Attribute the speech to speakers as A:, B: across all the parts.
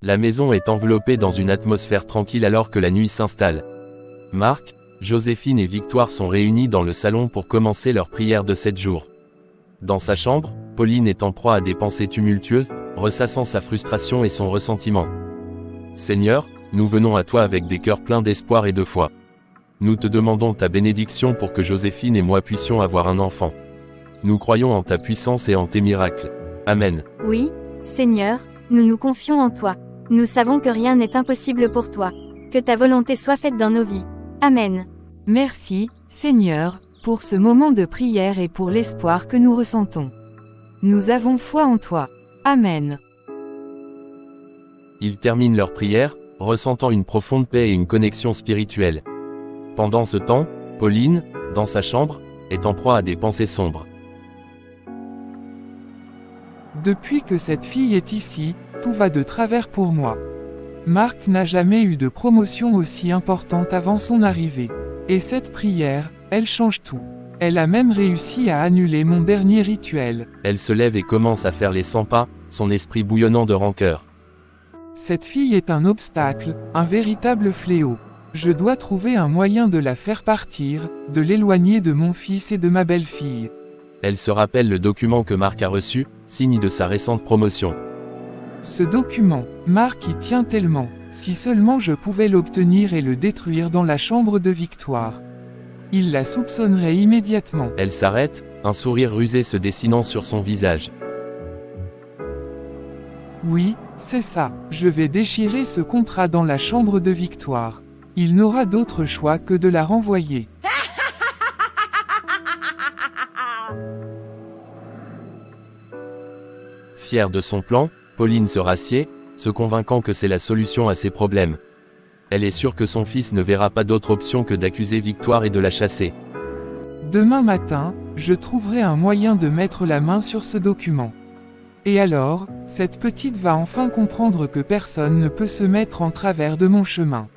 A: La maison est enveloppée dans une atmosphère tranquille alors que la nuit s'installe. Marc, Joséphine et Victoire sont réunis dans le salon pour commencer leur prière de 7 jours. Dans sa chambre, Pauline est en proie à des pensées tumultueuses, ressassant sa frustration et son ressentiment. Seigneur, nous venons à toi avec des cœurs pleins d'espoir et de foi. Nous te demandons ta bénédiction pour que Joséphine et moi puissions avoir un enfant. Nous croyons en ta puissance et en tes miracles. Amen.
B: Oui, Seigneur, nous nous confions en toi. Nous savons que rien n'est impossible pour toi. Que ta volonté soit faite dans nos vies. Amen.
C: Merci, Seigneur, pour ce moment de prière et pour l'espoir que nous ressentons. Nous avons foi en toi. Amen.
A: Ils terminent leur prière, ressentant une profonde paix et une connexion spirituelle. Pendant ce temps, Pauline, dans sa chambre, est en proie à des pensées sombres.
D: Depuis que cette fille est ici, tout va de travers pour moi. Marc n'a jamais eu de promotion aussi importante avant son arrivée. Et cette prière, elle change tout. Elle a même réussi à annuler mon dernier rituel.
A: Elle se lève et commence à faire les 100 pas, son esprit bouillonnant de rancœur.
D: Cette fille est un obstacle, un véritable fléau. Je dois trouver un moyen de la faire partir, de l'éloigner de mon fils et de ma belle-fille.
A: Elle se rappelle le document que Marc a reçu, signe de sa récente promotion.
D: Ce document, Marc y tient tellement. Si seulement je pouvais l'obtenir et le détruire dans la chambre de Victoire. Il la soupçonnerait immédiatement.
A: Elle s'arrête, un sourire rusé se dessinant sur son visage.
D: Oui, c'est ça. Je vais déchirer ce contrat dans la chambre de Victoire. Il n'aura d'autre choix que de la renvoyer.
A: Fière de son plan, Pauline se rassied, se convainquant que c'est la solution à ses problèmes. Elle est sûre que son fils ne verra pas d'autre option que d'accuser Victoire et de la chasser.
D: Demain matin, je trouverai un moyen de mettre la main sur ce document. Et alors, cette petite va enfin comprendre que personne ne peut se mettre en travers de mon chemin.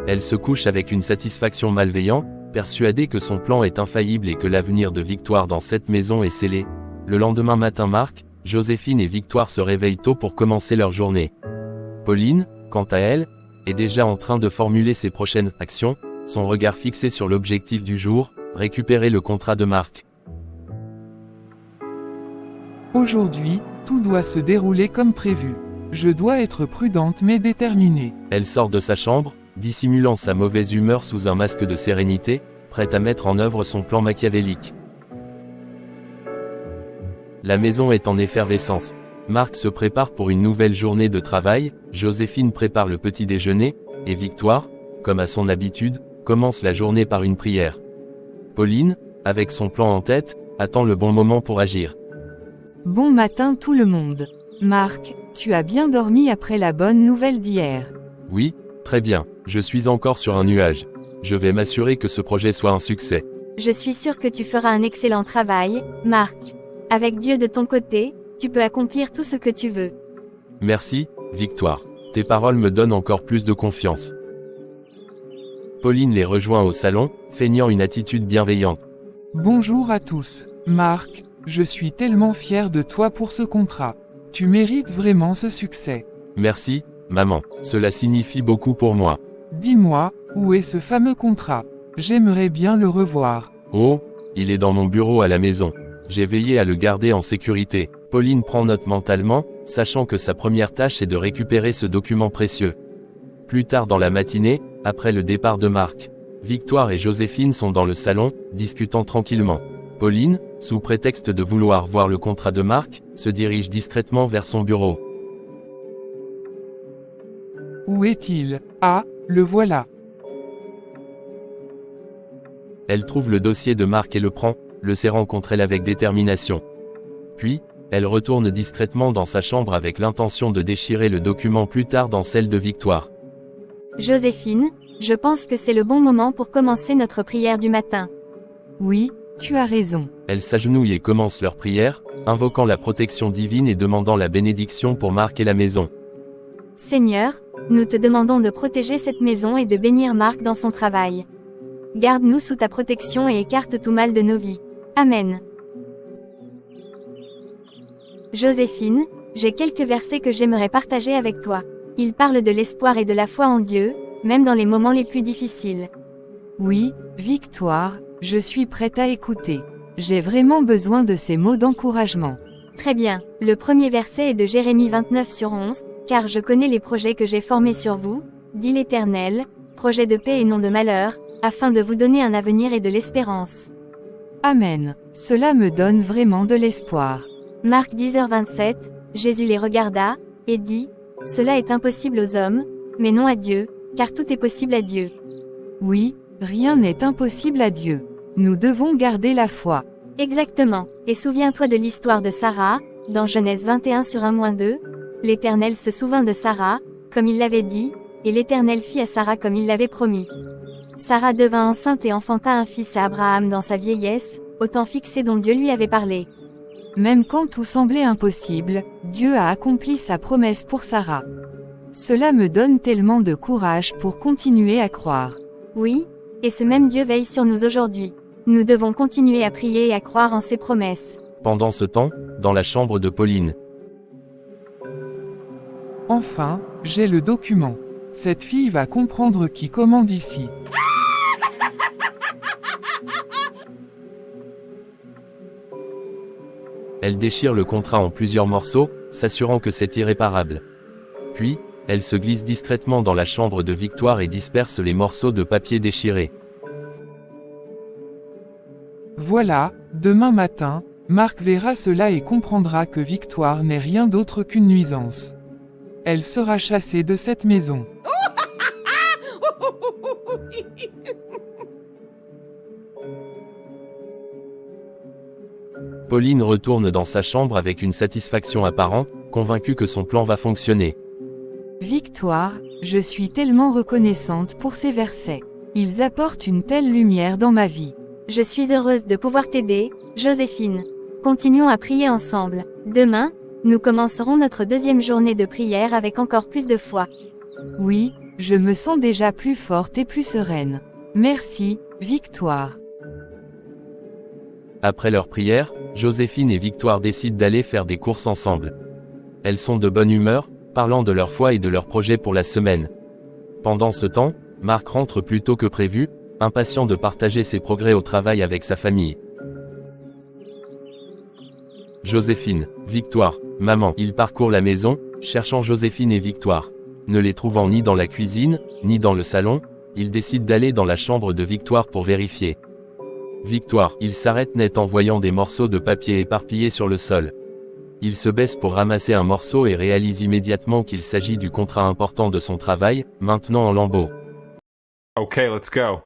A: Elle se couche avec une satisfaction malveillante, persuadée que son plan est infaillible et que l'avenir de Victoire dans cette maison est scellé. Le lendemain matin, Marc, Joséphine et Victoire se réveillent tôt pour commencer leur journée. Pauline, quant à elle, est déjà en train de formuler ses prochaines actions, son regard fixé sur l'objectif du jour, récupérer le contrat de Marc.
D: Aujourd'hui, tout doit se dérouler comme prévu. Je dois être prudente mais déterminée.
A: Elle sort de sa chambre, dissimulant sa mauvaise humeur sous un masque de sérénité, prête à mettre en œuvre son plan machiavélique. La maison est en effervescence. Marc se prépare pour une nouvelle journée de travail, Joséphine prépare le petit déjeuner, et Victoire, comme à son habitude, commence la journée par une prière. Pauline, avec son plan en tête, attend le bon moment pour agir.
C: Bon matin tout le monde. Marc, tu as bien dormi après la bonne nouvelle d'hier.
A: Oui, très bien, je suis encore sur un nuage. Je vais m'assurer que ce projet soit un succès.
B: Je suis sûre que tu feras un excellent travail, Marc. Avec Dieu de ton côté, tu peux accomplir tout ce que tu veux.
A: Merci, Victoire. Tes paroles me donnent encore plus de confiance. Pauline les rejoint au salon, feignant une attitude bienveillante.
D: Bonjour à tous. Marc, je suis tellement fier de toi pour ce contrat. Tu mérites vraiment ce succès.
A: Merci, maman. Cela signifie beaucoup pour moi.
D: Dis-moi, où est ce fameux contrat? J'aimerais bien le revoir.
A: Oh, il est dans mon bureau à la maison. J'ai veillé à le garder en sécurité. Pauline prend note mentalement, sachant que sa première tâche est de récupérer ce document précieux. Plus tard dans la matinée, après le départ de Marc, Victoire et Joséphine sont dans le salon, discutant tranquillement. Pauline, sous prétexte de vouloir voir le contrat de Marc, se dirige discrètement vers son bureau.
D: Où est-il? Ah, le voilà.
A: Elle trouve le dossier de Marc et le prend, le serrant contre elle avec détermination. Puis, elle retourne discrètement dans sa chambre avec l'intention de déchirer le document plus tard dans celle de Victoire.
B: Joséphine, je pense que c'est le bon moment pour commencer notre prière du matin.
C: Oui, tu as raison.
A: Elles s'agenouillent et commencent leur prière, invoquant la protection divine et demandant la bénédiction pour Marc et la maison.
B: Seigneur, nous te demandons de protéger cette maison et de bénir Marc dans son travail. Garde-nous sous ta protection et écarte tout mal de nos vies. Amen. Joséphine, J'ai quelques versets que j'aimerais partager avec toi. Ils parlent de l'espoir et de la foi en Dieu, même dans les moments les plus difficiles.
C: Oui, Victoire, je suis prête à écouter. J'ai vraiment besoin de ces mots d'encouragement.
B: Très bien, le premier verset est de Jérémie 29/11, « Car je connais les projets que j'ai formés sur vous, dit l'Éternel, projets de paix et non de malheur, afin de vous donner un avenir et de l'espérance. »
C: Amen. Cela me donne vraiment de l'espoir.
B: Marc 10h27, Jésus les regarda, et dit, « Cela est impossible aux hommes, mais non à Dieu, car tout est possible à Dieu. »
C: Oui, rien n'est impossible à Dieu. Nous devons garder la foi.
B: Exactement, et souviens-toi de l'histoire de Sarah, dans Genèse 21/1-2, l'Éternel se souvint de Sarah, comme il l'avait dit, et l'Éternel fit à Sarah comme il l'avait promis. Sarah devint enceinte et enfanta un fils à Abraham dans sa vieillesse, au temps fixé dont Dieu lui avait parlé.
C: Même quand tout semblait impossible, Dieu a accompli sa promesse pour Sarah. Cela me donne tellement de courage pour continuer à croire.
B: Oui, et ce même Dieu veille sur nous aujourd'hui. Nous devons continuer à prier et à croire en ses promesses.
A: Pendant ce temps, dans la chambre de Pauline,
D: Enfin, j'ai le document. Cette fille va comprendre qui commande ici.
A: elle déchire le contrat en plusieurs morceaux, s'assurant que c'est irréparable. Puis, elle se glisse discrètement dans la chambre de Victoire et disperse les morceaux de papier déchirés.
D: Voilà, demain matin, Marc verra cela et comprendra que Victoire n'est rien d'autre qu'une nuisance. Elle sera chassée de cette maison.
A: Pauline retourne dans sa chambre avec une satisfaction apparente, convaincue que son plan va fonctionner.
C: Victoire, je suis tellement reconnaissante pour ces versets. Ils apportent une telle lumière dans ma vie.
B: Je suis heureuse de pouvoir t'aider, Joséphine. Continuons à prier ensemble. Demain, nous commencerons notre deuxième journée de prière avec encore plus de foi.
C: Oui, je me sens déjà plus forte et plus sereine. Merci, Victoire.
A: Après leur prière, Joséphine et Victoire décident d'aller faire des courses ensemble. Elles sont de bonne humeur, parlant de leur foi et de leurs projets pour la semaine. Pendant ce temps, Marc rentre plus tôt que prévu, impatient de partager ses progrès au travail avec sa famille. Joséphine, Victoire, maman. Il parcourt la maison, cherchant Joséphine et Victoire. Ne les trouvant ni dans la cuisine, ni dans le salon, il décide d'aller dans la chambre de Victoire pour vérifier. Victoire, il s'arrête net en voyant des morceaux de papier éparpillés sur le sol. Il se baisse pour ramasser un morceau et réalise immédiatement qu'il s'agit du contrat important de son travail, maintenant en lambeaux.
E: Okay, let's go.